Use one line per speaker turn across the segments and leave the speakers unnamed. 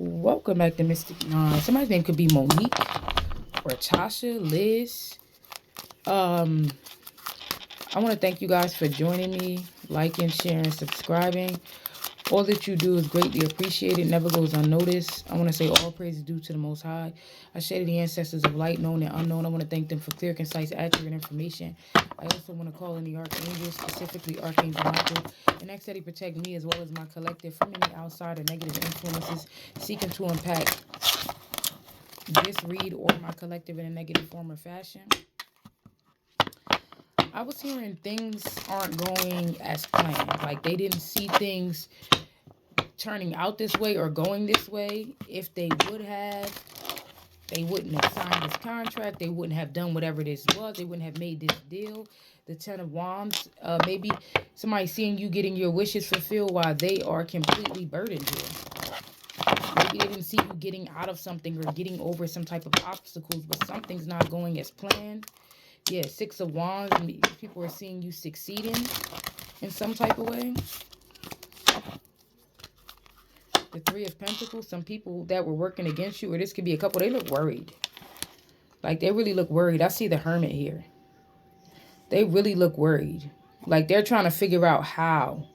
Welcome back to Mystic Nine. Somebody's name could be Monique or Tasha, Liz. I want to thank you guys for joining me, liking, sharing, subscribing. All that you do is greatly appreciated, never goes unnoticed. I want to say all praise is due to the Most High. I share the ancestors of light, known and unknown. I want to thank them for clear, concise, accurate information. I also want to call in the archangels, specifically Archangel Michael, and ask that he protect me as well as my collective from any outside or negative influences seeking to impact this read or my collective in a negative form or fashion. I was hearing things aren't going as planned. Like they didn't see things turning out this way or going this way. If they would have, they wouldn't have signed this contract. They wouldn't have done whatever this was. They wouldn't have made this deal. The Ten of Wands. Maybe somebody seeing you getting your wishes fulfilled while they are completely burdened here. Maybe they didn't see you getting out of something or getting over some type of obstacles, but something's not going as planned. Yeah, Six of Wands. People are seeing you succeeding in some type of way. The Three of Pentacles. Some people that were working against you, or this could be a couple, they look worried. Like, they really look worried. I see the Hermit here. They really look worried. Like, they're trying to figure out how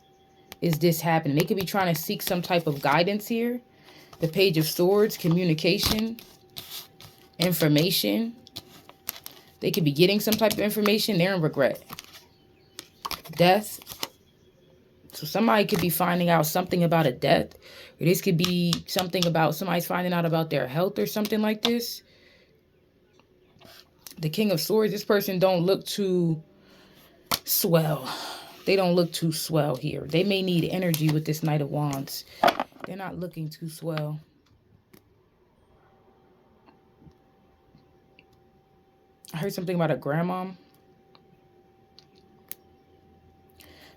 is this happening. They could be trying to seek some type of guidance here. The Page of Swords, communication, information. They could be getting some type of information. They're in regret. Death. So somebody could be finding out something about a death. Or this could be something about somebody's finding out about their health or something like this. The King of Swords. This person don't look too swell. They don't look too swell here. They may need energy with this Knight of Wands. They're not looking too swell. I heard something about a grandma.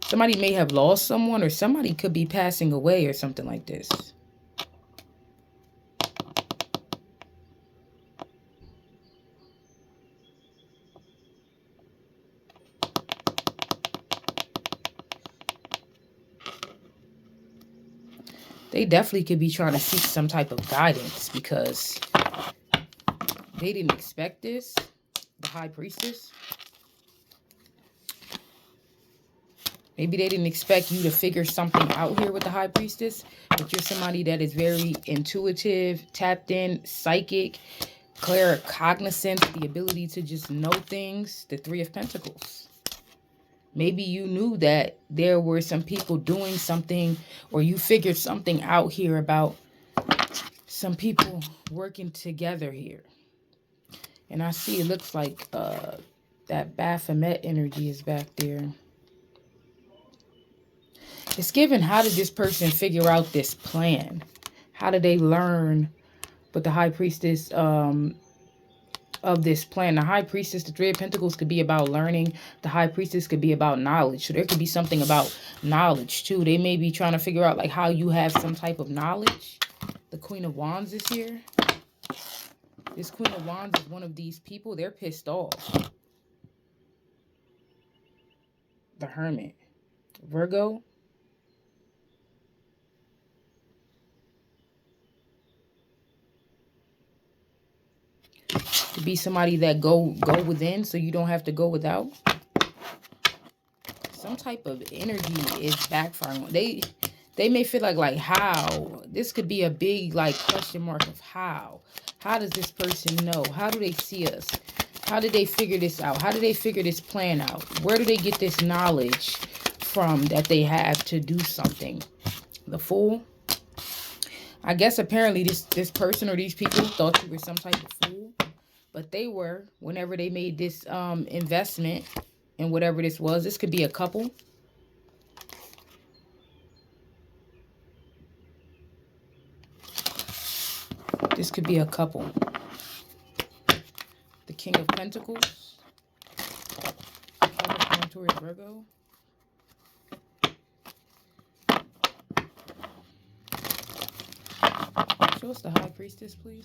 Somebody may have lost someone, or somebody could be passing away or something like this. They definitely could be trying to seek some type of guidance because they didn't expect this. The High Priestess. Maybe they didn't expect you to figure something out here with the High Priestess. But you're somebody that is very intuitive, tapped in, psychic, claircognizant, the ability to just know things. The Three of Pentacles. Maybe you knew that there were some people doing something, or you figured something out here about some people working together here. And I see it looks like that Baphomet energy is back there. It's given, how did this person figure out this plan? How did they learn with the High Priestess of this plan? The High Priestess, the Three of Pentacles could be about learning. The High Priestess could be about knowledge. So there could be something about knowledge too. They may be trying to figure out like how you have some type of knowledge. The Queen of Wands is here. This Queen of Wands is one of these people. They're pissed off. The Hermit. Virgo. To be somebody that go within so you don't have to go without. Some type of energy is backfiring. They may feel like how. This could be a big like question mark of how. How does this person know? How do they see us? How did they figure this out? How did they figure this plan out? Where do they get this knowledge from that they have to do something? The Fool. I guess apparently this person or these people thought you were some type of fool. But they were, whenever they made this investment in whatever this was. This could be a couple. This could be a couple. The King of Pentacles. Going towards Virgo. Show us the High Priestess, please.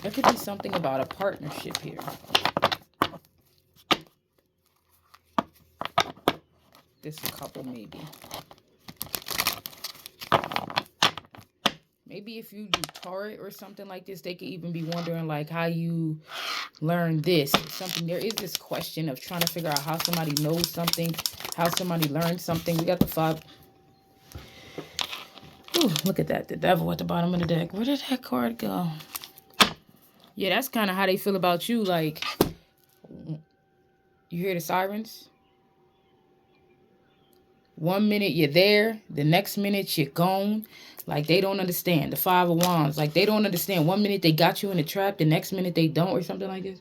There could be something about a partnership here. This couple maybe. Maybe if you do tarot or something like this, they could even be wondering like how you learn this or something. There is this question of trying to figure out how somebody knows something, how somebody learns something. We got the 5. Ooh, look at that. The devil at the bottom of the deck. Where did that card go? Yeah, that's kind of how they feel about you. Like, you hear the sirens? 1 minute you're there, the next minute you're gone. Like, they don't understand. The 5 of Wands. Like, they don't understand. 1 minute they got you in a trap, the next minute they don't, or something like this.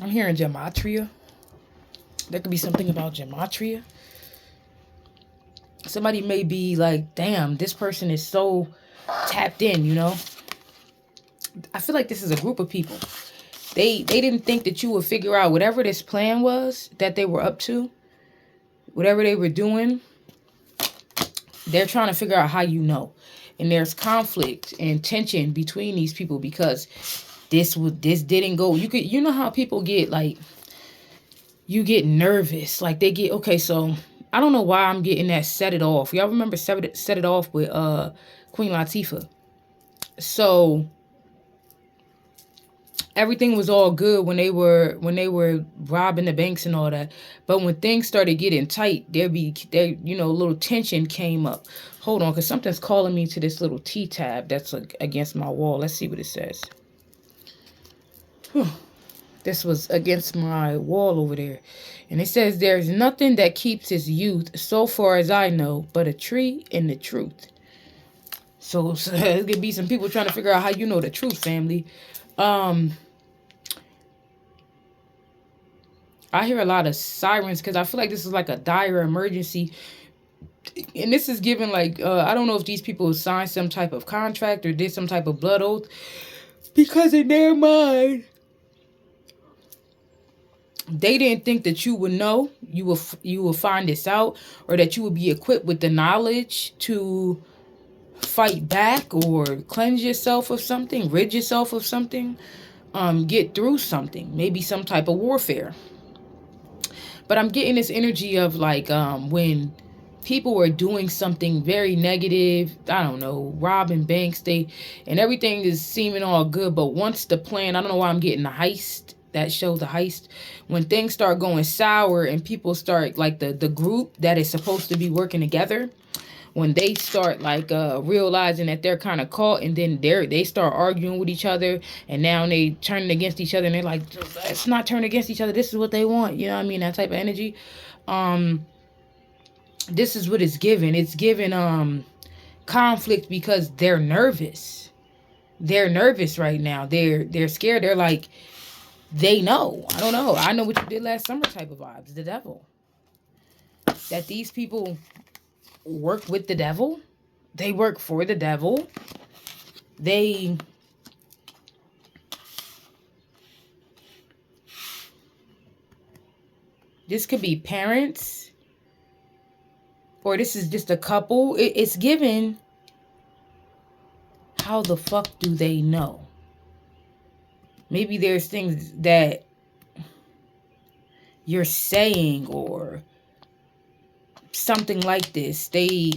I'm hearing gematria. There could be something about gematria. Somebody may be like, damn, this person is so tapped in, you know? I feel like this is a group of people. They didn't think that you would figure out whatever this plan was that they were up to, whatever they were doing. They're trying to figure out how you know. And there's conflict and tension between these people because this didn't go. You know how people get like, you get nervous. Like they get, okay, so I don't know why I'm getting that Set It Off. Y'all remember Set It Off with Queen Latifah? So everything was all good when they were robbing the banks and all that. But when things started getting tight, there a little tension came up. Hold on, because something's calling me to this little T tab that's against my wall. Let's see what it says. Whew. This was against my wall over there. And it says, there's nothing that keeps his youth, so far as I know, but a tree and the truth. So there's going to be some people trying to figure out how you know the truth, family. I hear a lot of sirens because I feel like this is like a dire emergency. And this is given like, I don't know if these people signed some type of contract or did some type of blood oath. Because in their mind, they didn't think that you would know, you will find this out, or that you would be equipped with the knowledge to fight back or cleanse yourself of something, rid yourself of something, get through something, maybe some type of warfare. But I'm getting this energy of like when people were doing something very negative, I don't know, robbing banks, and everything is seeming all good. But once the plan, I don't know why I'm getting the heist, that shows the heist. When things start going sour and people start like the group that is supposed to be working together, when they start like realizing that they're kind of caught, and then they start arguing with each other, and now they turning against each other, and they're like, let's not turn against each other, this is what they want, you know what I mean, that type of energy. This is what it's given conflict because they're nervous right now. They're scared. They're like, they know, I don't know, I know what you did last summer type of vibes. The devil, that these people work with the devil, they work for the devil, this could be parents, or this is just a couple. It's given, how the fuck do they know? Maybe there's things that you're saying or something like this.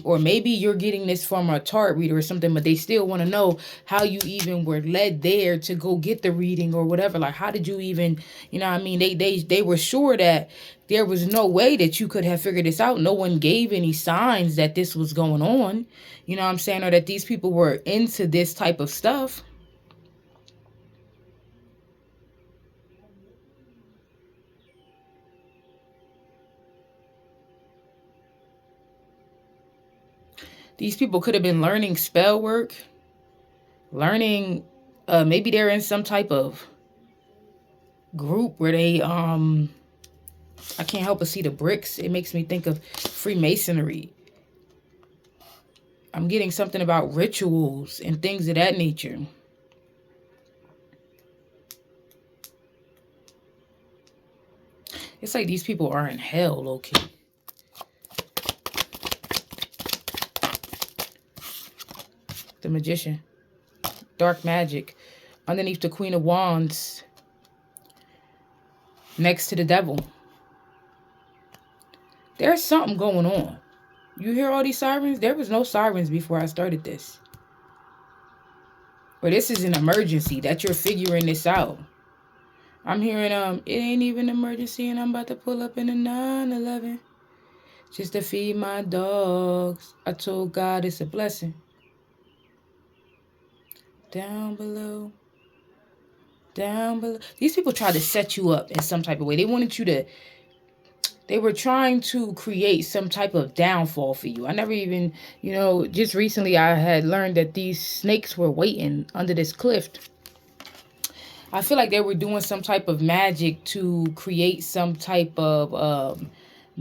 Or maybe you're getting this from a tarot reader or something, but they still want to know how you even were led there to go get the reading or whatever. Like, how did you even, you know what I mean? They were sure that there was no way that you could have figured this out. No one gave any signs that this was going on. You know what I'm saying? Or that these people were into this type of stuff. These people could have been learning spell work, learning, maybe they're in some type of group where they, I can't help but see the bricks. It makes me think of Freemasonry. I'm getting something about rituals and things of that nature. It's like these people are in hell, low-key. The Magician. Dark magic. Underneath the Queen of Wands. Next to the devil. There's something going on. You hear all these sirens? There was no sirens before I started this. But this is an emergency that you're figuring this out. I'm hearing, it ain't even an emergency and I'm about to pull up in a 911 just to feed my dogs. I told God it's a blessing. Down below. Down below. These people tried to set you up in some type of way. They wanted you to, they were trying to create some type of downfall for you. I never even, just recently I had learned that these snakes were waiting under this cliff. I feel like they were doing some type of magic to create some type of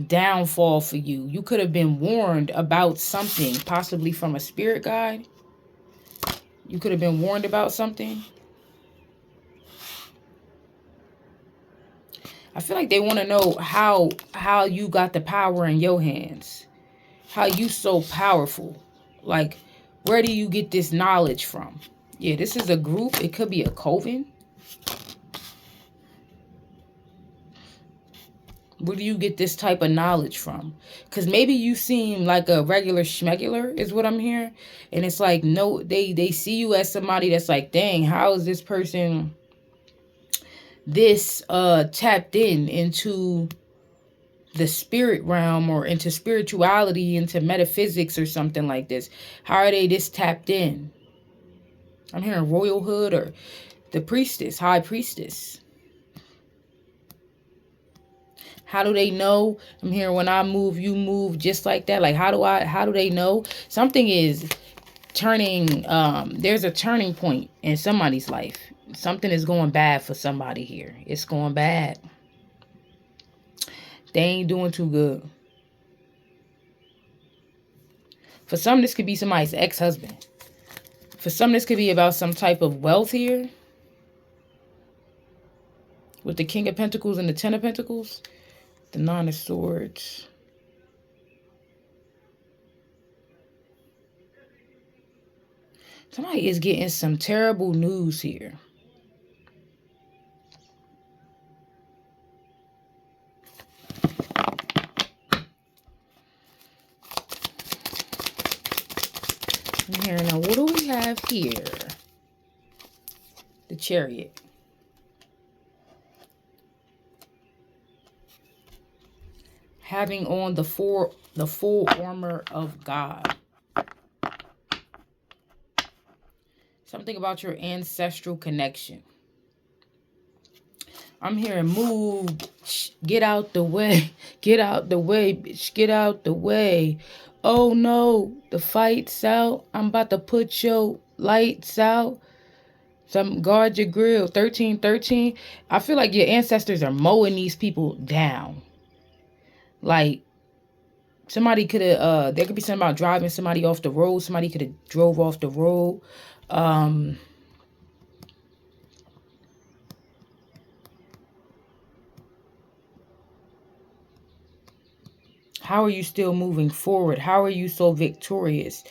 downfall for you. You could have been warned about something, possibly from a spirit guide. You could have been warned about something. I feel like they want to know how you got the power in your hands. How you so powerful. Like, where do you get this knowledge from? Yeah, this is a group. It could be a coven. Where do you get this type of knowledge from? Because maybe you seem like a regular schmegular is what I'm hearing. And it's like, no, they see you as somebody that's like, dang, how is this person this tapped into the spirit realm or into spirituality, into metaphysics or something like this? How are they this tapped in? I'm hearing royalhood or the priestess, high priestess. How do they know? I'm hearing when I move, you move just like that. Like, how do they know? Something is turning, there's a turning point in somebody's life. Something is going bad for somebody here. It's going bad. They ain't doing too good. For some, this could be somebody's ex-husband. For some, this could be about some type of wealth here. With the King of Pentacles and the Ten of Pentacles. The Nine of Swords. Somebody is getting some terrible news here. I'm hearing now, what do we have here? The Chariot. Having on the full armor of God. Something about your ancestral connection. I'm hearing move, get out the way, get out the way, bitch, get out the way. Oh no, the fight's out. I'm about to put your lights out. Some guard your grill. 1313. I feel like your ancestors are mowing these people down. Like, somebody could have, there could be something about driving somebody off the road. Somebody could have drove off the road. How are you still moving forward? How are you so victorious?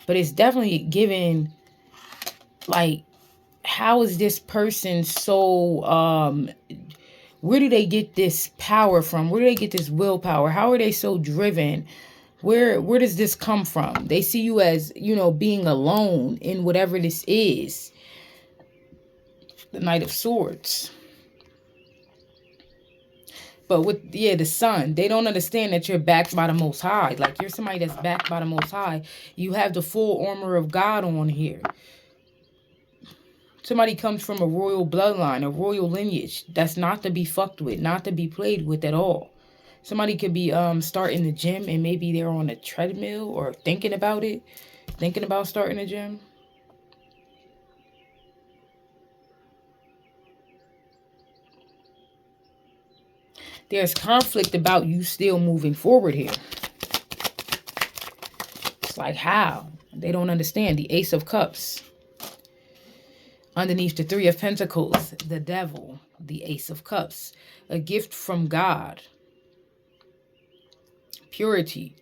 But it's definitely giving, like, how is this person so, where do they get this power from? Where do they get this willpower? How are they so driven? Where does this come from? They see you as, being alone in whatever this is. The Knight of Swords. But with, the Sun, they don't understand that you're backed by the Most High. Like, you're somebody that's backed by the Most High. You have the full armor of God on here. Somebody comes from a royal bloodline, a royal lineage. That's not to be fucked with, not to be played with at all. Somebody could be starting the gym and maybe they're on a treadmill or thinking about it. Thinking about starting a gym. There's conflict about you still moving forward here. It's like, how? They don't understand. The Ace of Cups. Underneath the Three of Pentacles, the Devil, the Ace of Cups. A gift from God. Purity.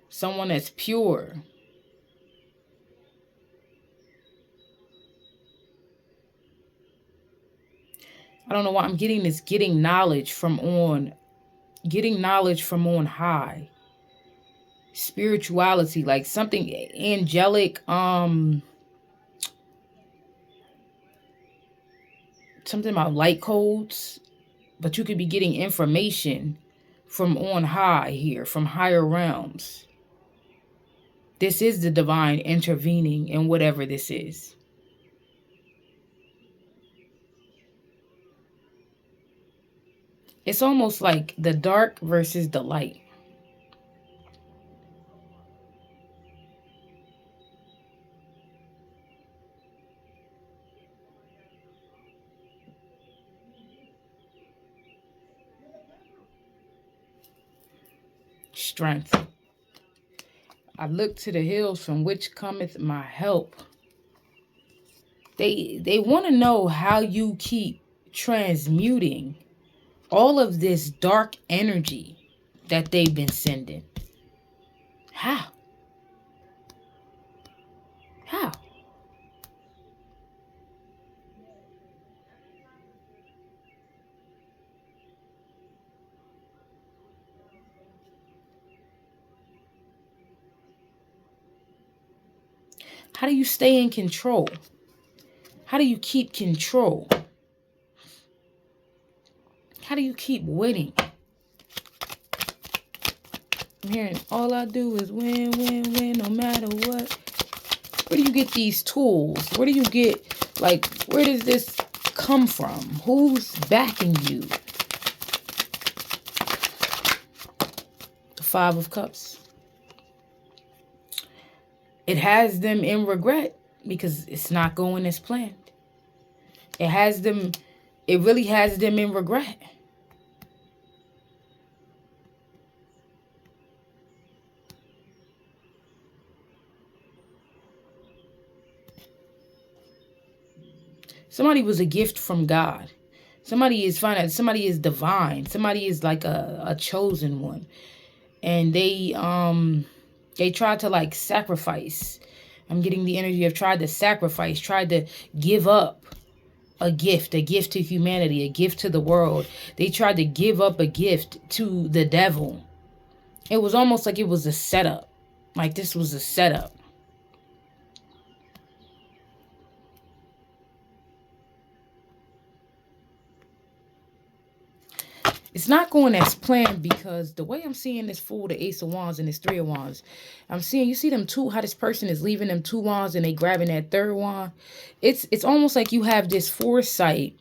Someone that's pure. I don't know why I'm getting this, getting knowledge from on high. spirituality, like something angelic, something about light codes, but you could be getting information from on high here, from higher realms. This is the divine intervening in whatever this is. It's almost like the dark versus the light. Strength. I look to the hills from which cometh my help. They want to know how you keep transmuting all of this dark energy that they've been sending. How? How? How do you stay in control? How do you keep control? How do you keep winning? I'm hearing all I do is win, win, win, no matter what. Where do you get these tools? Where do you get, like, where does this come from? Who's backing you? The Five of Cups. It has them in regret because it's not going as planned. It really has them in regret. Somebody was a gift from God. Somebody is fine. Somebody is divine. Somebody is like a chosen one. And they tried to like sacrifice. I'm getting the energy of tried to sacrifice, tried to give up a gift to humanity, a gift to the world. They tried to give up a gift to the devil. It was almost like it was a setup. Like this was a setup. It's not going as planned because the way I'm seeing this Fool, the Ace of Wands, and this Three of Wands, I'm seeing, you see them two, how this person is leaving them two wands and they grabbing that third wand. It's almost like you have this foresight,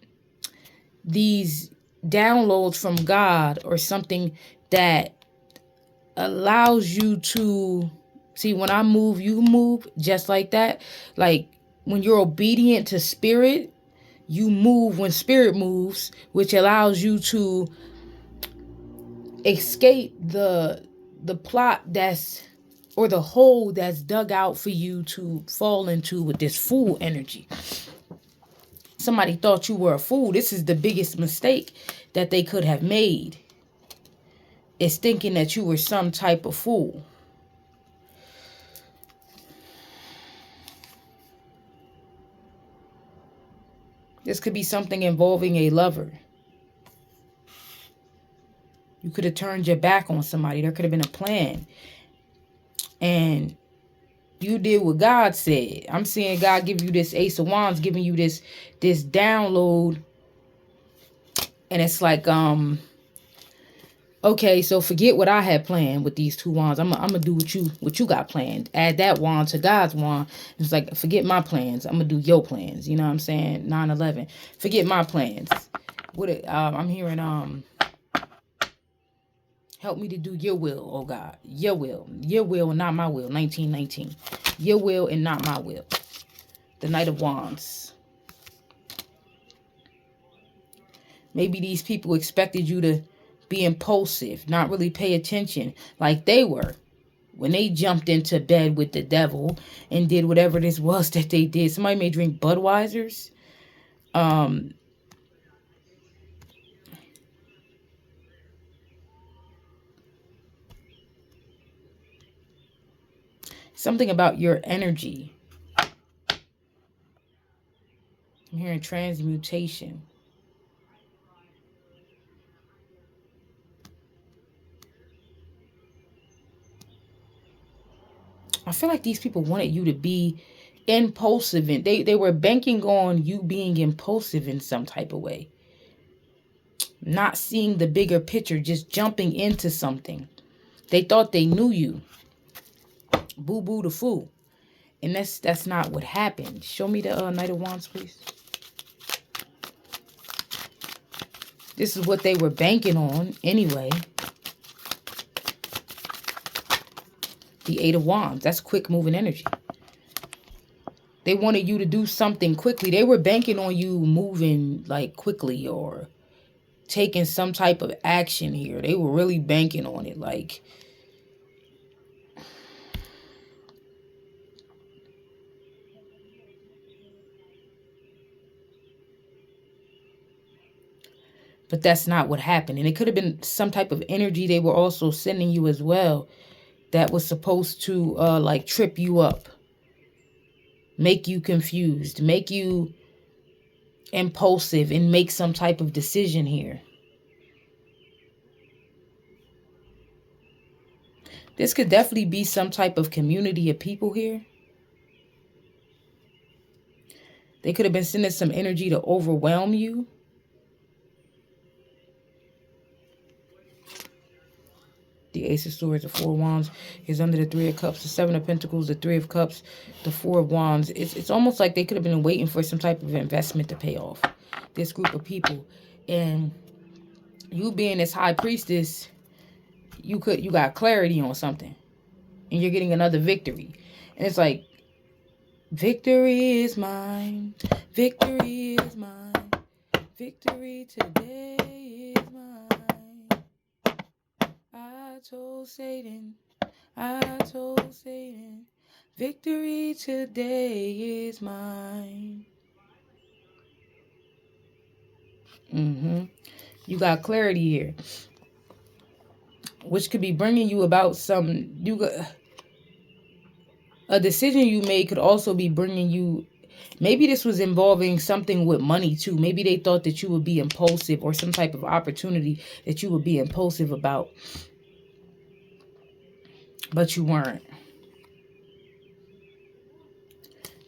these downloads from God or something that allows you to see, when I move, you move, just like that. Like when you're obedient to spirit, you move when spirit moves, which allows you to escape the plot that's, or the hole that's dug out for you to fall into with this fool energy. Somebody thought you were a fool. This is the biggest mistake that they could have made, is thinking that you were some type of fool. This could be something involving a lover. You could have turned your back on somebody. There could have been a plan. And you did what God said. I'm seeing God give you this Ace of Wands, giving you this download. And it's like, okay, so forget what I had planned with these two wands. I'm gonna do what you got planned. Add that wand to God's wand. It's like, forget my plans. I'm gonna do your plans. You know what I'm saying? 9/11. Forget my plans. I'm hearing help me to do your will, oh God. Your will and not my will. 1919. Your will and not my will. The Knight of Wands. Maybe these people expected you to be impulsive, not really pay attention like they were when they jumped into bed with the devil and did whatever this was that they did. Somebody may drink Budweisers. Something about your energy. I'm hearing transmutation. I feel like these people wanted you to be impulsive, and they were banking on you being impulsive in some type of way. Not seeing the bigger picture, just jumping into something. They thought they knew you. Boo boo the fool. And that's not what happened. Show me the Knight of Wands, please. This is what they were banking on anyway. The Eight of Wands. That's quick moving energy. They wanted you to do something quickly. They were banking on you moving like quickly or taking some type of action here. They were really banking on it. Like, but that's not what happened. And it could have been some type of energy they were also sending you as well that was supposed to like trip you up, make you confused, make you impulsive, and make some type of decision here. This could definitely be some type of community of people here. They could have been sending some energy to overwhelm you. The Ace of Swords, the Four of Wands is under the Three of Cups, the Seven of Pentacles, the Three of Cups, the Four of Wands. It's almost like they could have been waiting for some type of investment to pay off. This group of people. And you being this high priestess, you got clarity on something. And you're getting another victory. And it's like, victory is mine. Victory is mine. Victory today is mine. I told Satan, victory today is mine. You got clarity here, which could be bringing you about a decision you made could also be bringing you, maybe this was involving something with money too. Maybe they thought that you would be impulsive, or some type of opportunity that you would be impulsive about. But you weren't.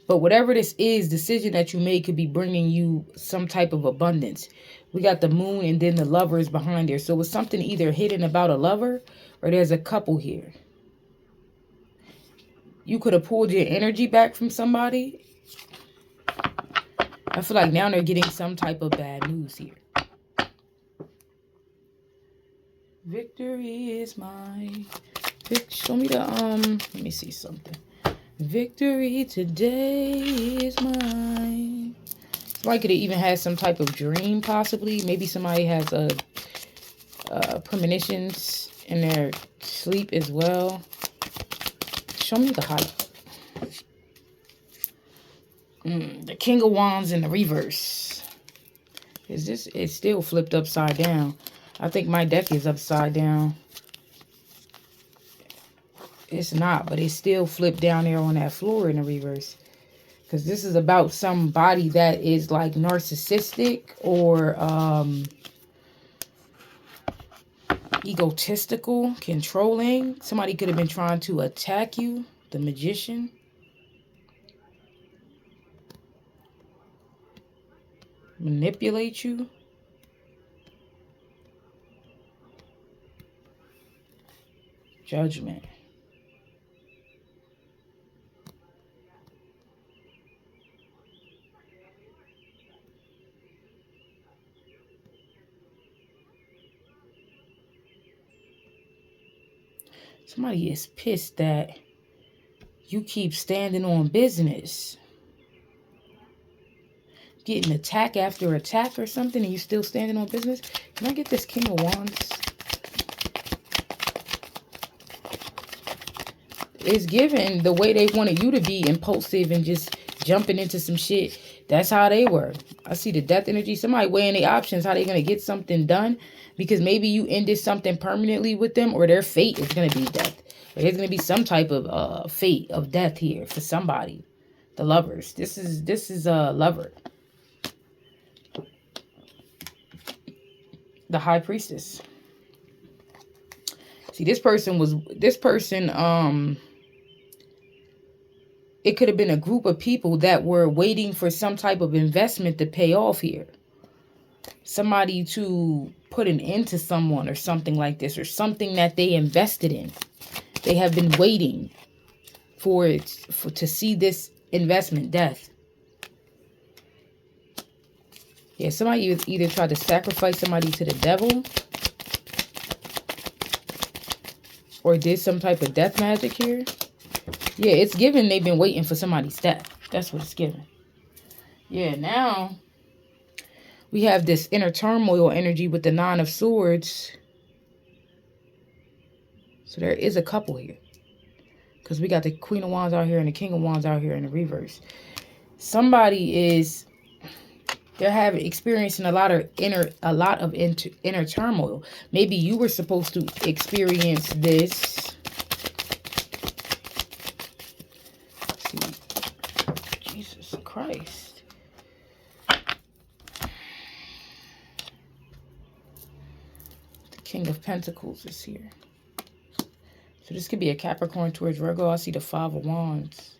But whatever this is, decision that you made could be bringing you some type of abundance. We got the Moon and then the Lovers behind there. So it's something either hidden about a lover, or there's a couple here. You could have pulled your energy back from somebody. I feel like now they're getting some type of bad news here. Victory is mine. Show me the, let me see something. Victory today is mine. Somebody could have even had some type of dream, possibly. Maybe somebody has premonitions in their sleep as well. Show me the height. The King of Wands in the reverse. It's still flipped upside down. I think my deck is upside down. It's not, but it's still flipped down there on that floor in the reverse. Because this is about somebody that is like narcissistic or egotistical, controlling. Somebody could have been trying to attack you. The Magician. Manipulate you. Judgment. Somebody is pissed that you keep standing on business. Getting attack after attack or something, and you still standing on business. Can I get this King of Wands? It's given the way they wanted you to be impulsive and just jumping into some shit. That's how they were. I see the death energy. Somebody weighing the options, how they going to get something done. Because maybe you ended something permanently with them, or their fate is going to be death. Or there's going to be some type of fate of death here for somebody. The Lovers. This is a lover. The High Priestess. See, this person it could have been a group of people that were waiting for some type of investment to pay off here. Somebody to put an end to someone or something like this, or something that they invested in. They have been waiting for it, to see this investment death. Yeah, somebody either tried to sacrifice somebody to the devil, or did some type of death magic here. Yeah, it's given they've been waiting for somebody's death. That's what it's given. Yeah, now we have this inner turmoil energy with the Nine of Swords. So there is a couple here. Because we got the Queen of Wands out here and the King of Wands out here in the reverse. Somebody is... they're experiencing a lot of inner turmoil. Maybe you were supposed to experience this. Let's see. Jesus Christ. The King of Pentacles is here. So this could be a Capricorn towards Virgo. I see the Five of Wands.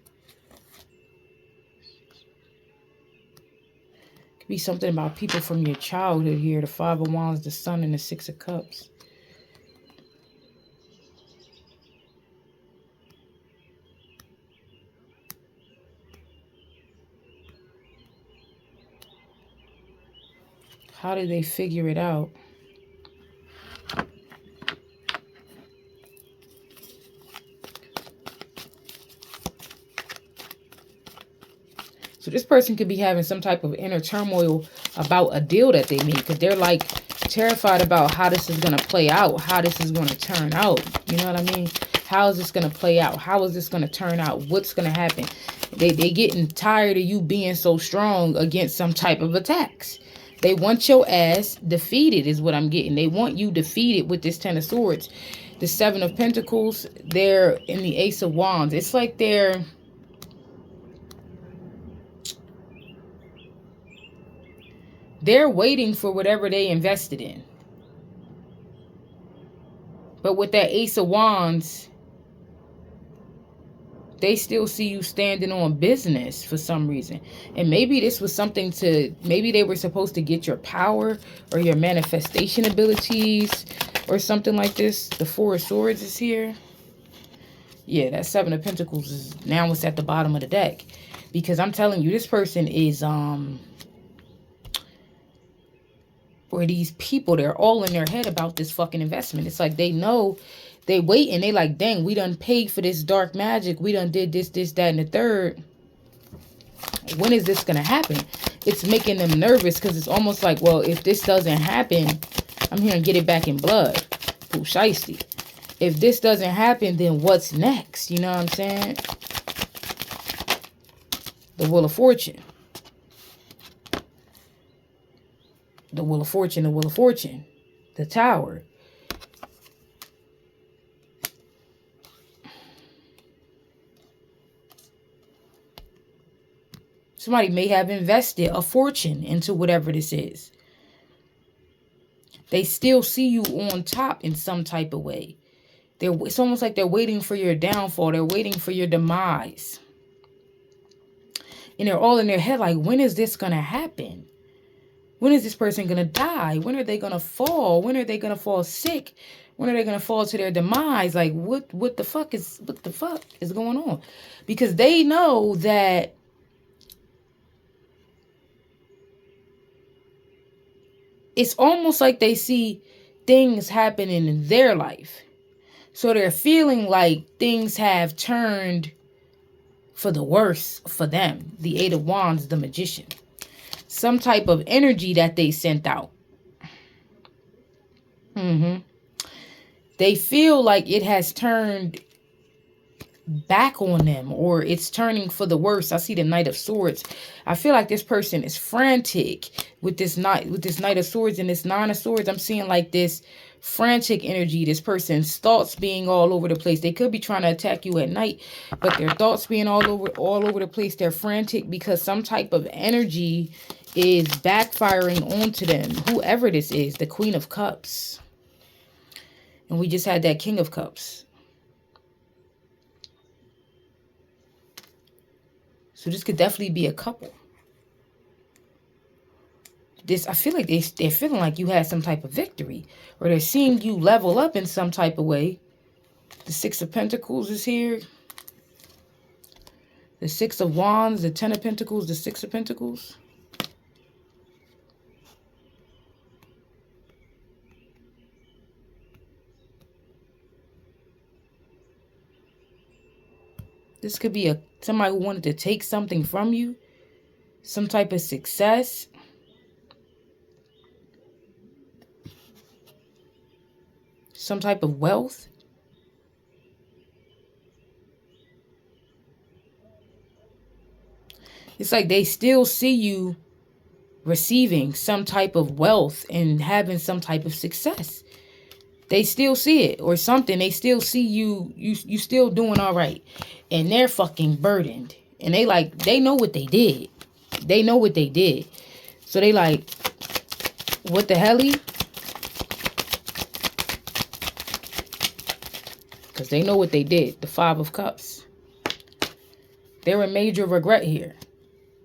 Could be something about people from your childhood here. The Five of Wands, the Sun, and the Six of Cups. How did they figure it out? So this person could be having some type of inner turmoil about a deal that they made. Because they're like terrified about how this is going to play out. How this is going to turn out. You know what I mean? How is this going to play out? How is this going to turn out? What's going to happen? They getting tired of you being so strong against some type of attacks. They want your ass defeated is what I'm getting. They want you defeated with this Ten of Swords. The Seven of Pentacles, they're in the Ace of Wands. It's like they're waiting for whatever they invested in. But with that Ace of Wands, they still see you standing on business for some reason. And maybe this was something to... maybe they were supposed to get your power or your manifestation abilities or something like this. The Four of Swords is here. Yeah, that Seven of Pentacles is now it's at the bottom of the deck. Because I'm telling you, this person is... or these people, they're all in their head about this fucking investment. It's like they know... they wait and they like, dang, we done paid for this dark magic. We done did this, that, and the third. When is this going to happen? It's making them nervous because it's almost like, well, if this doesn't happen, I'm here and get it back in blood. Ooh, shiesty. If this doesn't happen, then what's next? You know what I'm saying? The Wheel of Fortune. The Wheel of Fortune, the Wheel of Fortune. The Tower. Somebody may have invested a fortune into whatever this is. They still see you on top in some type of way. It's almost like they're waiting for your downfall. They're waiting for your demise. And they're all in their head like, when is this going to happen? When is this person going to die? When are they going to fall? When are they going to fall sick? When are they going to fall to their demise? Like, what the fuck is going on? Because they know that it's almost like they see things happening in their life. So they're feeling like things have turned for the worse for them. The Eight of Wands, the Magician. Some type of energy that they sent out. They feel like it has turned back on them, or it's turning for the worse. I see the Knight of Swords. I feel like this person is frantic with this Knight of Swords and this Nine of Swords. I'm seeing like this frantic energy, this person's thoughts being all over the place. They could be trying to attack you at night, but their thoughts being all over the place. They're frantic because some type of energy is backfiring onto them. Whoever this is, the Queen of Cups. And we just had that King of Cups. So this could definitely be a couple. I feel like they're feeling like you had some type of victory, or they're seeing you level up in some type of way. The Six of Pentacles is here. The Six of Wands, the Ten of Pentacles, the Six of Pentacles. This could be somebody who wanted to take something from you. Some type of success. Some type of wealth. It's like they still see you receiving some type of wealth and having some type of success. They still see it or something. They still see you still doing all right. And they're fucking burdened. And they know what they did. They know what they did. So they like, what the helly? Because they know what they did. The Five of Cups. They're in major regret here.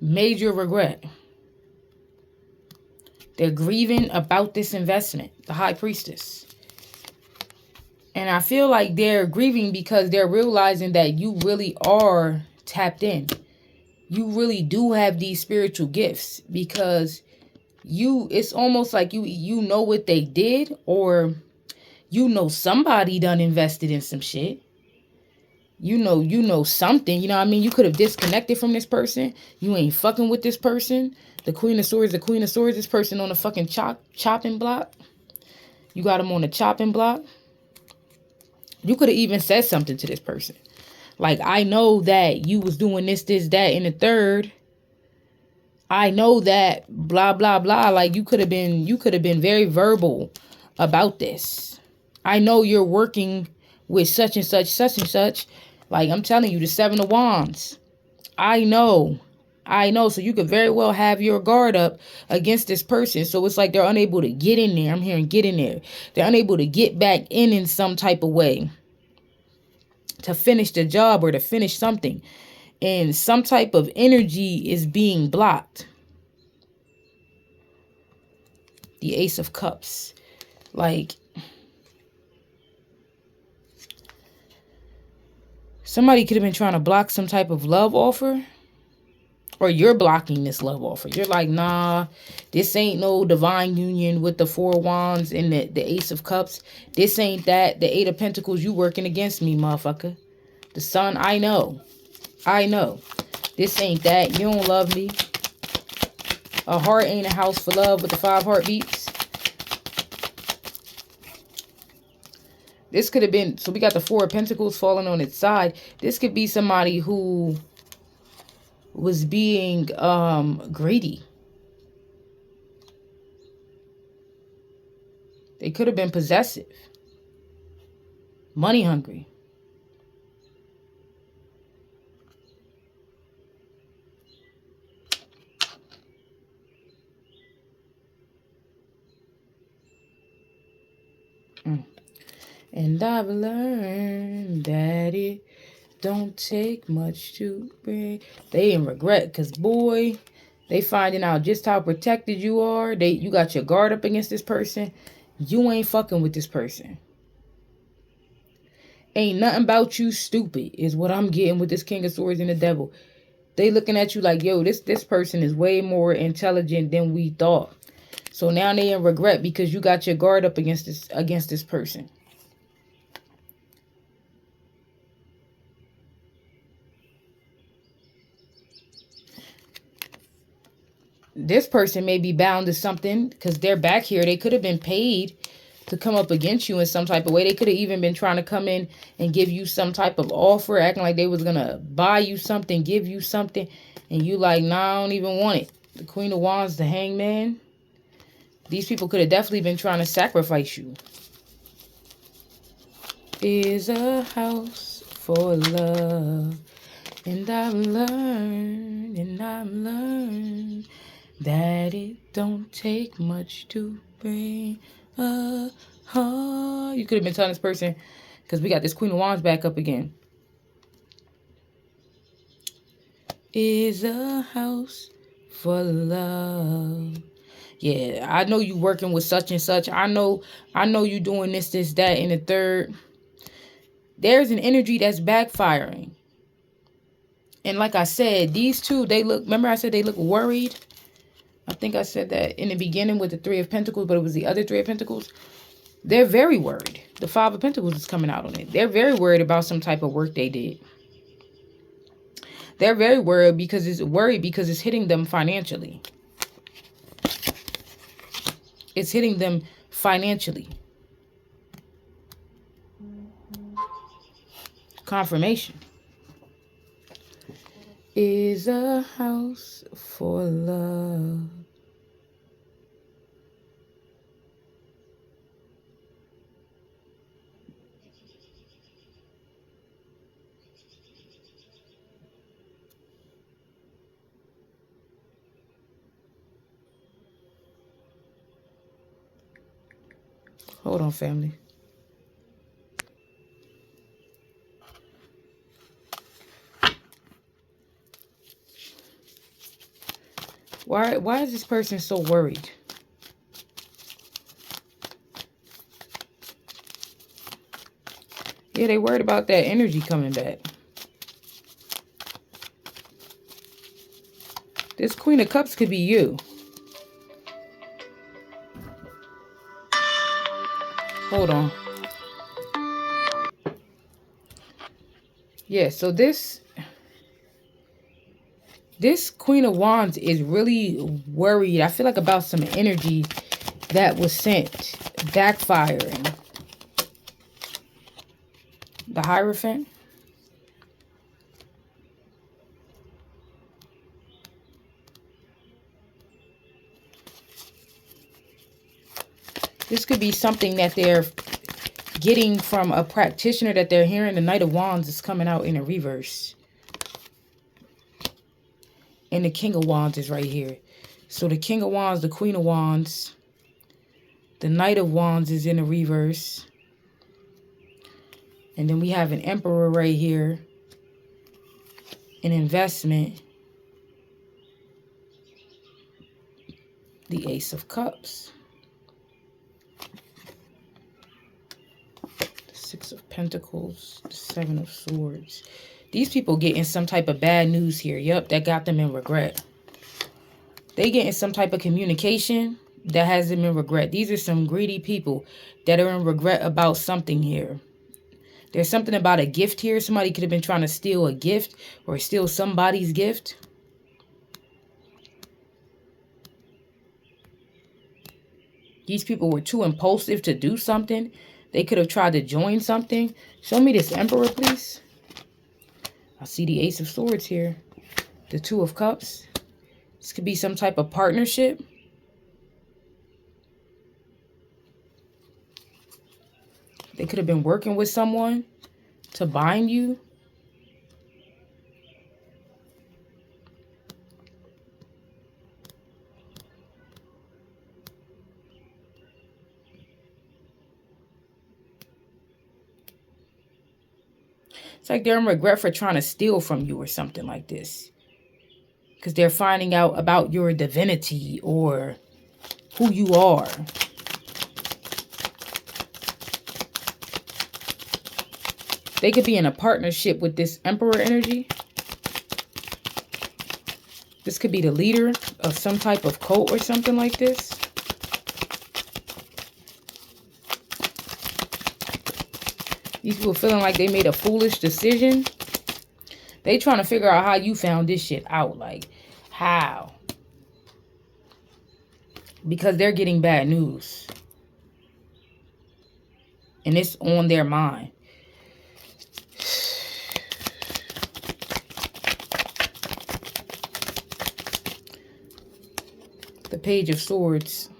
Major regret. They're grieving about this investment. The High Priestess. And I feel like they're grieving because they're realizing that you really are tapped in. You really do have these spiritual gifts because it's almost like you know what they did, or you know somebody done invested in some shit. You know something, you know what I mean? You could have disconnected from this person. You ain't fucking with this person. The Queen of Swords, this person on the fucking chopping block. You got him on the chopping block. You could have even said something to this person. Like, I know that you was doing this, that, and the third. I know that blah, blah, blah. Like, you could have been very verbal about this. I know you're working with such and such, such and such. Like, I'm telling you, the Seven of Wands. I know. So you could very well have your guard up against this person. So it's like they're unable to get in there. I'm hearing get in there. They're unable to get back in some type of way to finish the job or to finish something. And some type of energy is being blocked. The Ace of Cups. Like, somebody could have been trying to block some type of love offer. Or you're blocking this love offer. You're like, nah, this ain't no divine union with the Four of Wands and the Ace of Cups. This ain't that. The Eight of Pentacles, you working against me, motherfucker. The Sun, I know. This ain't that. You don't love me. A heart ain't a house for love with the 5 heartbeats. This could have been, so we got the Four of Pentacles falling on its side. This could be somebody who was being greedy. They could have been possessive. Money hungry. And I've learned that it don't take much to bring. They in regret because, boy, they finding out just how protected you are. You got your guard up against this person. You ain't fucking with this person. Ain't nothing about you stupid is what I'm getting with this King of Swords and the Devil. They looking at you like, yo, this person is way more intelligent than we thought. So now they in regret because you got your guard up against this person. This person may be bound to something because they're back here. They could have been paid to come up against you in some type of way. They could have even been trying to come in and give you some type of offer, acting like they was going to buy you something, give you something. And you like, nah, I don't even want it. The Queen of Wands, the Hangman. These people could have definitely been trying to sacrifice you. Is a house for love. And I've learned that it don't take much to bring a heart. You could have been telling this person, because we got this Queen of Wands back up again. is a house for love. Yeah, I know you working with such and such. I know you doing this, that, and the third. There's an energy that's backfiring. And like I said, these two, they look, remember I said they look worried? I think I said that in the beginning with the Three of Pentacles, but it was the other Three of Pentacles. They're very worried. The Five of Pentacles is coming out on it. They're very worried about some type of work they did. They're very worried because it's hitting them financially. It's hitting them financially. Confirmation. Is a house for love. Hold on, family. Why is this person so worried? Yeah, they worried about that energy coming back. This Queen of Cups could be you. Hold on. Yeah, so this Queen of Wands is really worried. I feel like about some energy that was sent. Backfiring. The Hierophant. This could be something that they're getting from a practitioner that they're hearing. The Knight of Wands is coming out in a reverse. And the King of Wands is right here. So the King of Wands, the Queen of Wands, the Knight of Wands is in a reverse. And then we have an Emperor right here. An investment. The Ace of Cups. The Six of Pentacles. The Seven of Swords. These people getting some type of bad news here. Yep, that got them in regret. They getting some type of communication that has them in regret. These are some greedy people that are in regret about something here. There's something about a gift here. Somebody could have been trying to steal a gift or steal somebody's gift. These people were too impulsive to do something. They could have tried to join something. Show me this Emperor, please. I see the Ace of Swords here. The Two of Cups. This could be some type of partnership. They could have been working with someone to bind you. It's like they're in regret for trying to steal from you or something like this. Because they're finding out about your divinity or who you are. They could be in a partnership with this Emperor energy. This could be the leader of some type of cult or something like this. These people feeling like they made a foolish decision. They trying to figure out how you found this shit out. Like, how? Because they're getting bad news. And it's on their mind. The Page of Swords.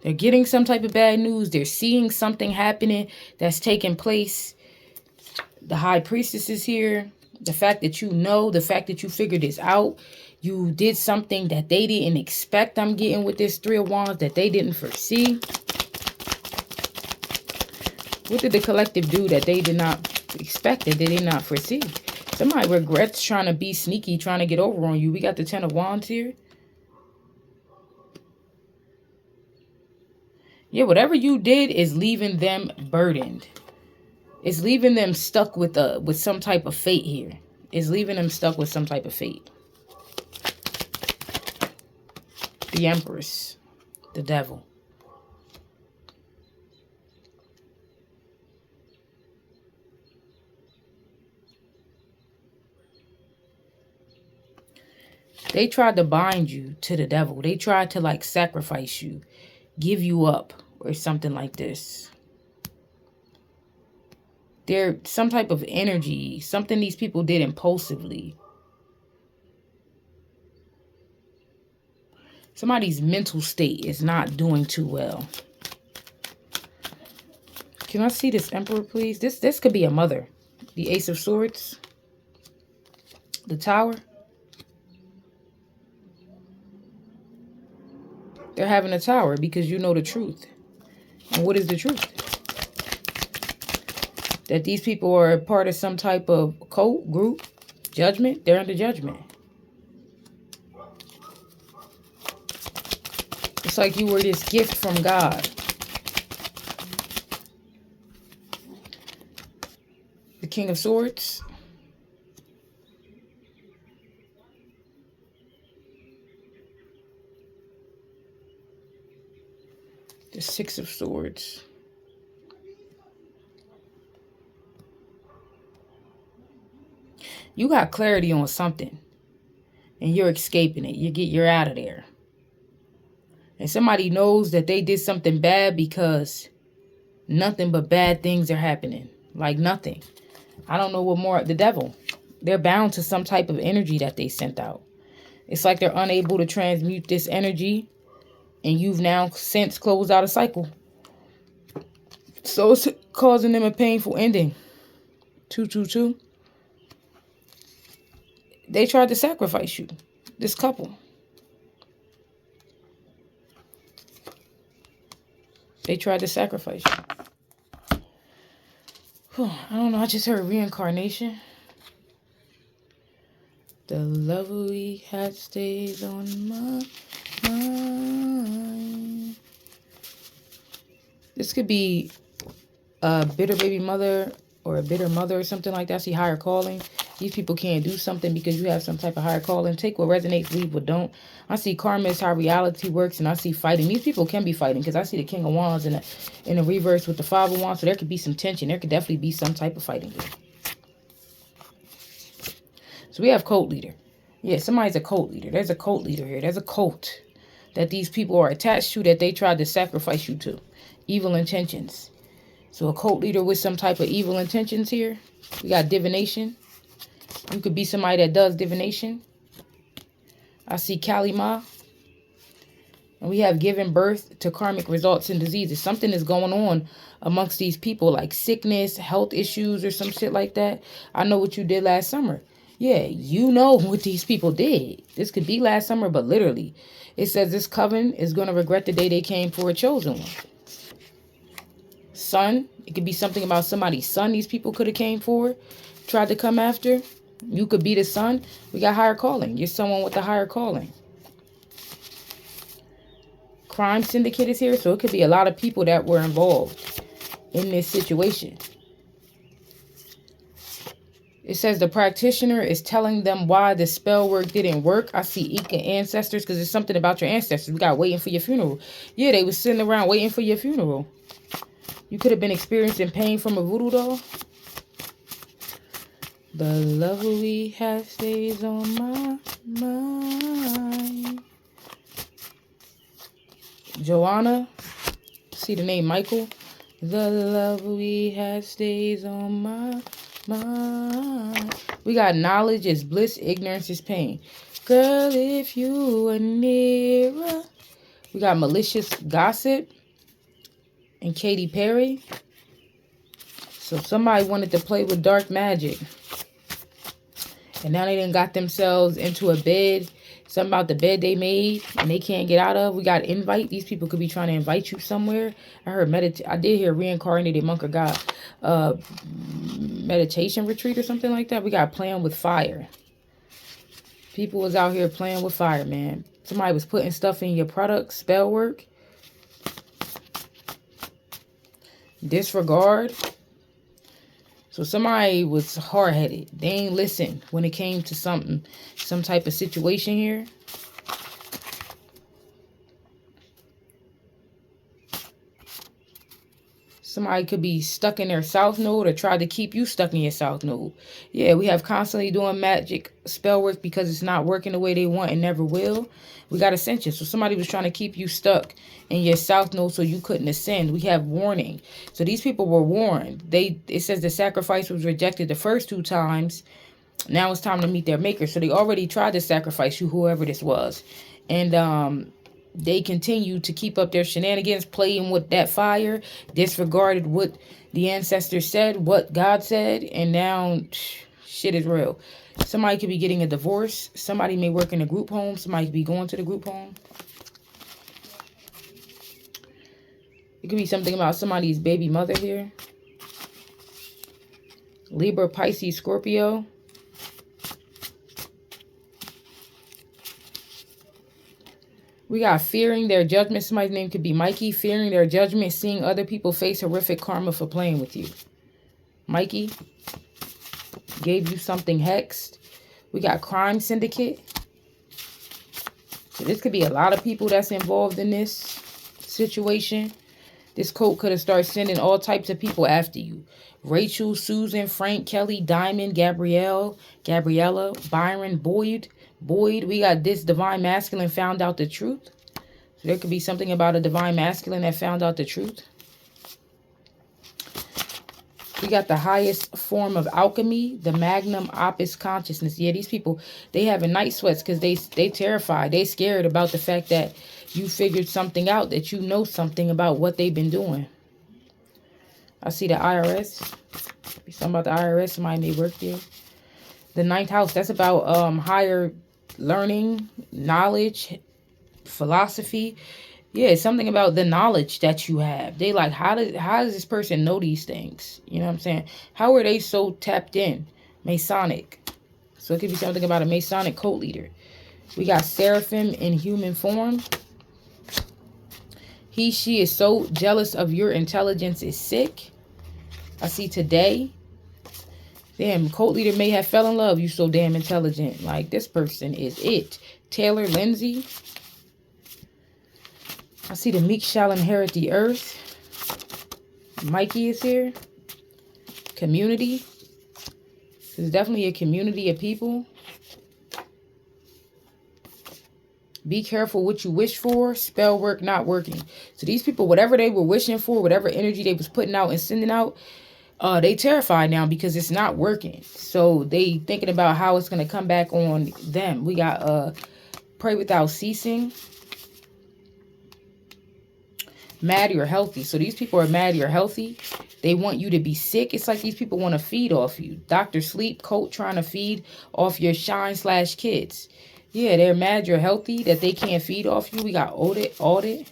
They're getting some type of bad news. They're seeing something happening that's taking place. The High Priestess is here. The fact that you know, the fact that you figured this out. You did something that they didn't expect. I'm getting with this Three of Wands that they didn't foresee. What did the collective do that they did not expect, that they did not foresee? Somebody regrets trying to be sneaky, trying to get over on you. We got the 10 of Wands here. Yeah, whatever you did is leaving them burdened. It's leaving them stuck with some type of fate here. It's leaving them stuck with some type of fate. The Empress. The Devil. They tried to bind you to the devil. They tried to like sacrifice you, give you up, or something like this. There's some type of energy, something these people did impulsively. Somebody's mental state is not doing too well. Can I see this Emperor, please? This could be a mother. The Ace of Swords. The Tower. They're having a tower because you know the truth. And what is the truth? That these people are part of some type of cult, group, judgment. They're under judgment. It's like you were this gift from God. The King of Swords. The Six of Swords. You got clarity on something. And you're escaping it. You're out of there. And somebody knows that they did something bad because nothing but bad things are happening. Like nothing. I don't know what more. The Devil. They're bound to some type of energy that they sent out. It's like they're unable to transmute this energy. And you've now since closed out a cycle. So it's causing them a painful ending. 222. They tried to sacrifice you. This couple. They tried to sacrifice you. I don't know. I just heard reincarnation. The love we had stays on my mind. This could be a bitter baby mother or a bitter mother or something like that. I see higher calling. These people can't do something because you have some type of higher calling. Take what resonates, leave what don't. I see karma is how reality works, and I see fighting. These people can be fighting because I see the King of Wands in a reverse with the Five of Wands, so there could be some tension. There could definitely be some type of fighting here. So we have cult leader. Yeah, somebody's a cult leader. There's a cult leader here. There's a cult that these people are attached to that they tried to sacrifice you to. Evil intentions. So a cult leader with some type of evil intentions here. We got divination. You could be somebody that does divination. I see Kalima. And we have given birth to karmic results and diseases. Something is going on amongst these people, like sickness, health issues, or some shit like that. I know what you did last summer. Yeah, you know what these people did. This could be last summer, but literally. It says this coven is going to regret the day they came for a chosen one. Son. It could be something about somebody's son these people could have came for. Tried to come after. You could be the son. We got higher calling. You're someone with a higher calling. Crime syndicate is here. So it could be a lot of people that were involved in this situation. It says the practitioner is telling them why the spell work didn't work. I see Ika ancestors because there's something about your ancestors. We got waiting for your funeral. Yeah, they was sitting around waiting for your funeral. You could have been experiencing pain from a voodoo doll. The love we have stays on my mind. Joanna. See the name Michael. The love we have stays on my mind. We got knowledge is bliss, ignorance is pain. Girl, if you were nearer. We got malicious gossip and Katy Perry. So somebody wanted to play with dark magic. And now they done got themselves into a bed. Something about the bed they made and they can't get out of. We got invite. These people could be trying to invite you somewhere. I heard I did hear reincarnated monk or god. Meditation retreat or something like that. We got playing with fire. People was out here playing with fire, man. Somebody was putting stuff in your products, spell work. Disregard. So somebody was hard-headed. They ain't listen when it came to something, some type of situation here. Somebody could be stuck in their south node or try to keep you stuck in your south node. Yeah, we have constantly doing magic spell work because it's not working the way they want and never will. We got ascension. So somebody was trying to keep you stuck in your south node so you couldn't ascend. We have warning. So these people were warned. It says the sacrifice was rejected the first 2 times. Now it's time to meet their maker. So they already tried to sacrifice you, whoever this was. And they continue to keep up their shenanigans, playing with that fire, disregarded what the ancestors said, what God said, and now shit is real. Somebody could be getting a divorce. Somebody may work in a group home. Somebody could be going to the group home. It could be something about somebody's baby mother here. Libra, Pisces, Scorpio. We got fearing their judgment. Somebody's name could be Mikey. Fearing their judgment. Seeing other people face horrific karma for playing with you. Mikey gave you something hexed. We got crime syndicate. So this could be a lot of people that's involved in this situation. This cult could have started sending all types of people after you. Rachel, Susan, Frank, Kelly, Diamond, Gabriella, Byron, Boyd. We got this divine masculine found out the truth. So there could be something about a divine masculine that found out the truth. We got the highest form of alchemy, the magnum opus consciousness. Yeah, these people, they having night sweats because they terrified. They scared about the fact that you figured something out, that you know something about what they've been doing. I see the IRS. Something about the IRS. Somebody may work there. The 9th house, that's about higher learning, knowledge, philosophy. Yeah, something about the knowledge that you have. They like, how does this person know these things? You know what I'm saying? How are they so tapped in? Masonic. So it could be something about a Masonic cult leader. We got Seraphim in human form. She is so jealous of your intelligence is sick. I see today. Damn, cult leader may have fell in love. You so damn intelligent. Like, this person is it. Taylor Lindsay. I see the meek shall inherit the earth. Mikey is here. Community. There's definitely a community of people. Be careful what you wish for. Spell work not working. So these people, whatever they were wishing for, whatever energy they was putting out and sending out, they terrified now because it's not working. So they thinking about how it's going to come back on them. We got pray without ceasing. Mad you're healthy. So these people are mad you're healthy. They want you to be sick. It's like these people want to feed off you. Dr. Sleep, Colt trying to feed off your shine/kids. Yeah, they're mad you're healthy, that they can't feed off you. We got audit.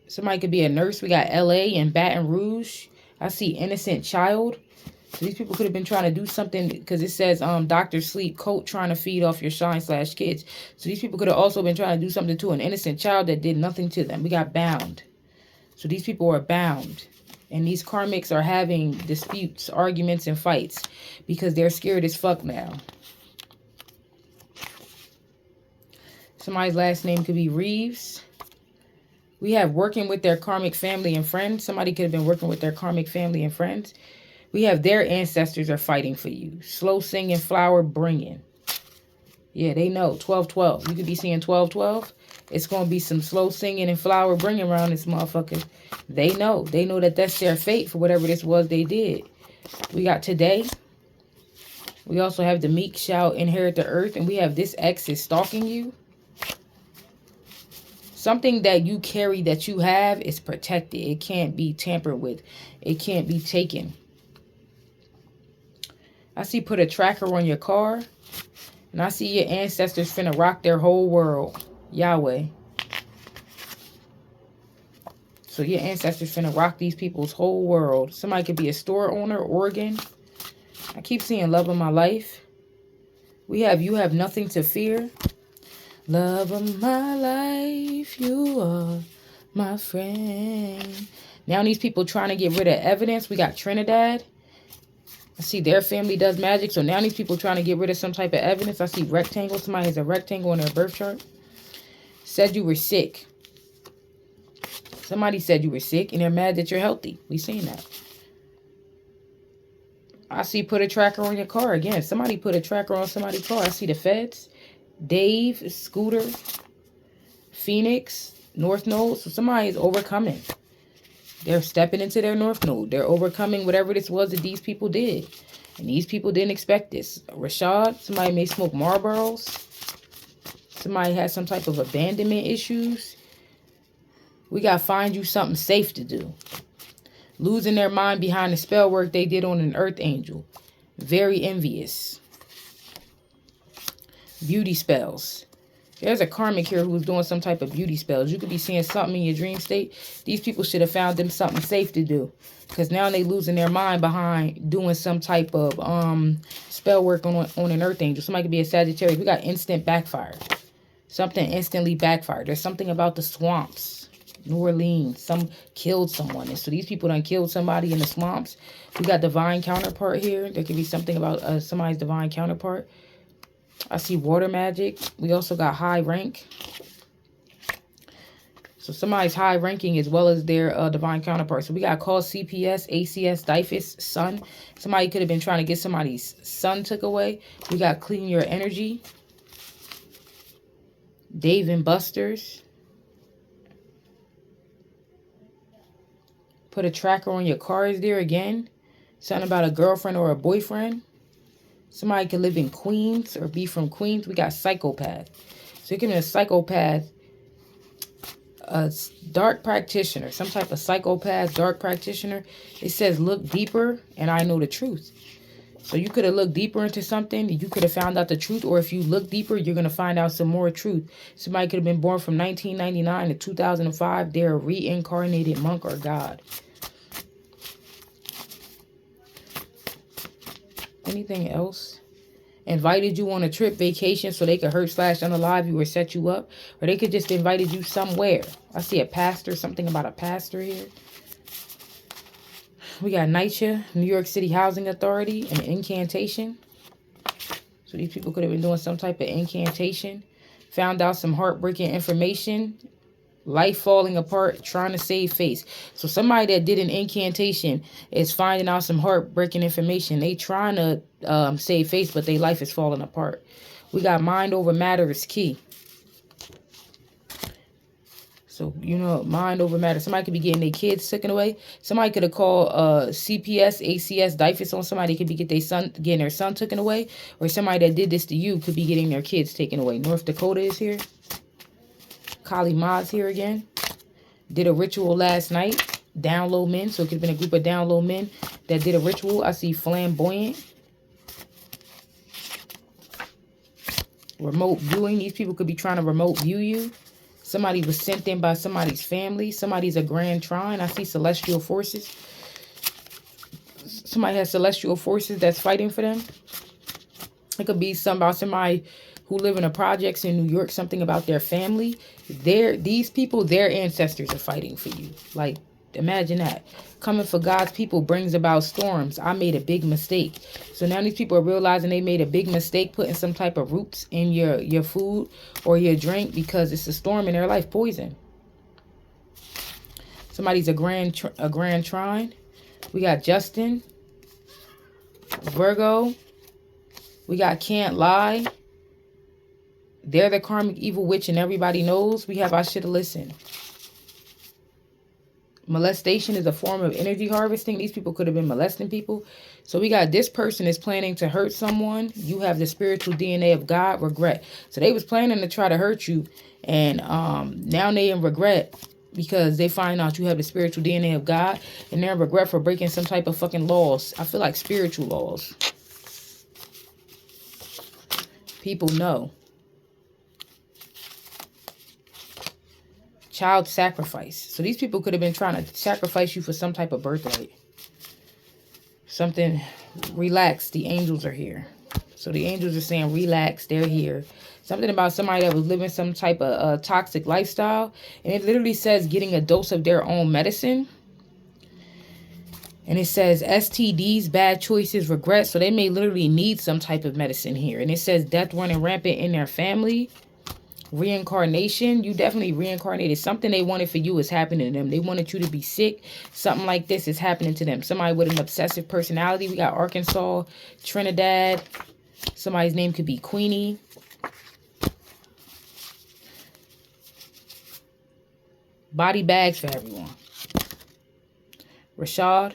Somebody could be a nurse. We got LA and Baton Rouge. I see innocent child. So these people could have been trying to do something because it says Dr. Sleep, Colt trying to feed off your shine/kids. So these people could have also been trying to do something to an innocent child that did nothing to them. We got bound. So these people are bound. And these karmics are having disputes, arguments, and fights because they're scared as fuck now. Somebody's last name could be Reeves. We have working with their karmic family and friends. Somebody could have been working with their karmic family and friends. We have their ancestors are fighting for you. Slow singing, flower bringing. Yeah, they know. 1212. You could be seeing 1212. It's going to be some slow singing and flower bringing around this motherfucker. They know. They know that that's their fate for whatever this was they did. We got today. We also have the meek shall inherit the earth. And we have this ex is stalking you. Something that you carry that you have is protected. It can't be tampered with. It can't be taken. I see put a tracker on your car. And I see your ancestors finna rock their whole world. Yahweh. So your ancestors finna rock these people's whole world. Somebody could be a store owner, organ. I keep seeing love of my life. We have you have nothing to fear. Love of my life, you are my friend. Now these people trying to get rid of evidence. We got Trinidad. I see their family does magic. So now these people trying to get rid of some type of evidence. I see rectangle. Somebody has a rectangle in their birth chart. Said you were sick. Somebody said you were sick and they're mad that you're healthy. We seen that. I see put a tracker on your car. Again, somebody put a tracker on somebody's car. I see the feds. Dave, Scooter, Phoenix, North Node. So somebody is overcoming. They're stepping into their North Node. They're overcoming whatever this was that these people did. And these people didn't expect this. Rashad, somebody may smoke Marlboros. Somebody has some type of abandonment issues. We got to find you something safe to do. Losing their mind behind the spell work they did on an earth angel. Very envious. Beauty spells. There's a karmic here who's doing some type of beauty spells. You could be seeing something in your dream state. These people should have found them something safe to do. Because now they losing their mind behind doing some type of spell work on an earth angel. Somebody could be a Sagittarius. We got instant backfire. Something instantly backfired. There's something about the swamps. New Orleans. Some killed someone. And so these people done killed somebody in the swamps. We got divine counterpart here. There could be something about somebody's divine counterpart. I see water magic. We also got high rank. So somebody's high ranking as well as their divine counterpart. So we got call CPS, ACS, DIFUS, sun. Somebody could have been trying to get somebody's sun took away. We got clean your energy. Dave and Buster's. Put a tracker on your car is there again. Something about a girlfriend or a boyfriend. Somebody could live in Queens or be from Queens. We got psychopath. So you can be a psychopath, a dark practitioner, some type of psychopath, dark practitioner. It says look deeper and I know the truth. So you could have looked deeper into something. You could have found out the truth. Or if you look deeper, you're going to find out some more truth. Somebody could have been born from 1999 to 2005. They're a reincarnated monk or god. Anything else? Invited you on a trip, vacation, so they could hurt / unalive you or set you up. Or they could just invited you somewhere. I see a pastor, something about a pastor here. We got NYCHA, New York City Housing Authority, an incantation. So these people could have been doing some type of incantation. Found out some heartbreaking information. Life falling apart, trying to save face. So somebody that did an incantation is finding out some heartbreaking information. They trying to save face, but their life is falling apart. We got mind over matter is key. So, you know, mind over matter. Somebody could be getting their kids taken away. Somebody could have called CPS, ACS, DIFUS on somebody. Could be getting their son taken away. Or somebody that did this to you could be getting their kids taken away. North Dakota is here. Kali Ma's here again. Did a ritual last night. Down low men. So it could have been a group of down low men that did a ritual. I see flamboyant. Remote viewing. These people could be trying to remote view you. Somebody was sent in by somebody's family. Somebody's a grand trine. I see celestial forces. Somebody has celestial forces that's fighting for them. It could be something about somebody who live in the projects in New York, something about their family. These people, their ancestors are fighting for you. Like, imagine that. Coming for God's people brings about storms. I made a big mistake. So now these people are realizing they made a big mistake putting some type of roots in your food or your drink because it's a storm in their life. Poison. Somebody's a grand trine. We got Justin. Virgo. We got can't lie. They're the karmic evil witch and everybody knows. We have I shoulda listened. Molestation is a form of energy harvesting. These people could have been molesting people. So we got this person is planning to hurt someone. You have the spiritual DNA of God, regret. So they was planning to try to hurt you. And now they in regret because they find out you have the spiritual DNA of God. And they're in regret for breaking some type of fucking laws. I feel like spiritual laws. People know. Child sacrifice. So these people could have been trying to sacrifice you for some type of birthright. Something. Relax. The angels are here. So the angels are saying relax. They're here. Something about somebody that was living some type of toxic lifestyle. And it literally says getting a dose of their own medicine. And it says STDs, bad choices, regrets. So they may literally need some type of medicine here. And it says death running rampant in their family. Reincarnation. You definitely reincarnated. Something they wanted for you is happening to them. They wanted you to be sick. Something like this is happening to them. Somebody with an obsessive personality. We got Arkansas, Trinidad. Somebody's name could be Queenie. Body bags for everyone. Rashad.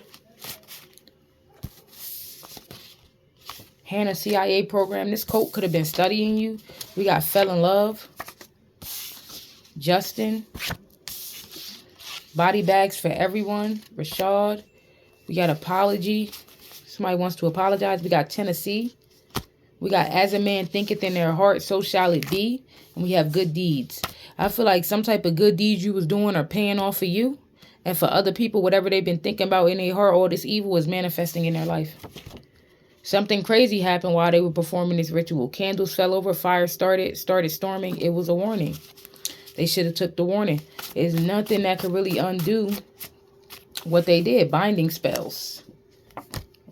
Hannah CIA program. This cult could have been studying you. We got fell in love. Justin. Body bags for everyone. Rashad. We got apology. Somebody wants to apologize. We got Tennessee. We got as a man thinketh in their heart, so shall it be. And we have good deeds. I feel like some type of good deeds you was doing are paying off for you. And for other people, whatever they've been thinking about in their heart, all this evil is manifesting in their life. Something crazy happened while they were performing this ritual. Candles fell over, fire started storming. It was a warning. They should have took the warning. There's nothing that could really undo what they did. Binding spells.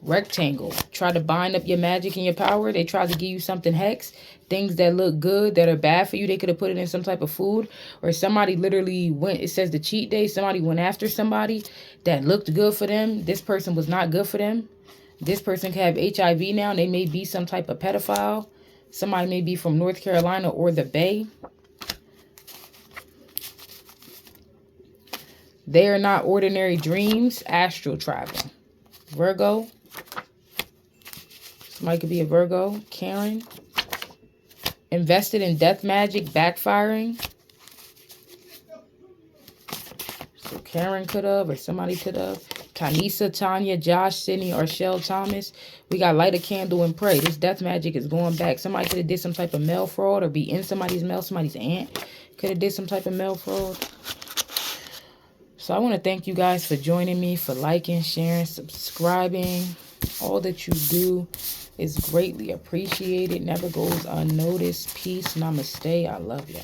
Rectangle. Try to bind up your magic and your power. They tried to give you something hex. Things that look good, that are bad for you. They could have put it in some type of food. Or somebody literally went, it says the cheat day. Somebody went after somebody that looked good for them. This person was not good for them. This person can have HIV now. They may be some type of pedophile. Somebody may be from North Carolina or the Bay. They are not ordinary dreams. Astral travel. Virgo. Somebody could be a Virgo. Karen. Invested in death magic. Backfiring. So Karen could have, or somebody could have. Tanisa, Tanya, Josh, Sydney, Arshel, Thomas. We got light a candle and pray. This death magic is going back. Somebody could have did some type of mail fraud or be in somebody's mail. Somebody's aunt could have did some type of mail fraud. So I want to thank you guys for joining me, for liking, sharing, subscribing. All that you do is greatly appreciated. Never goes unnoticed. Peace. Namaste. I love y'all.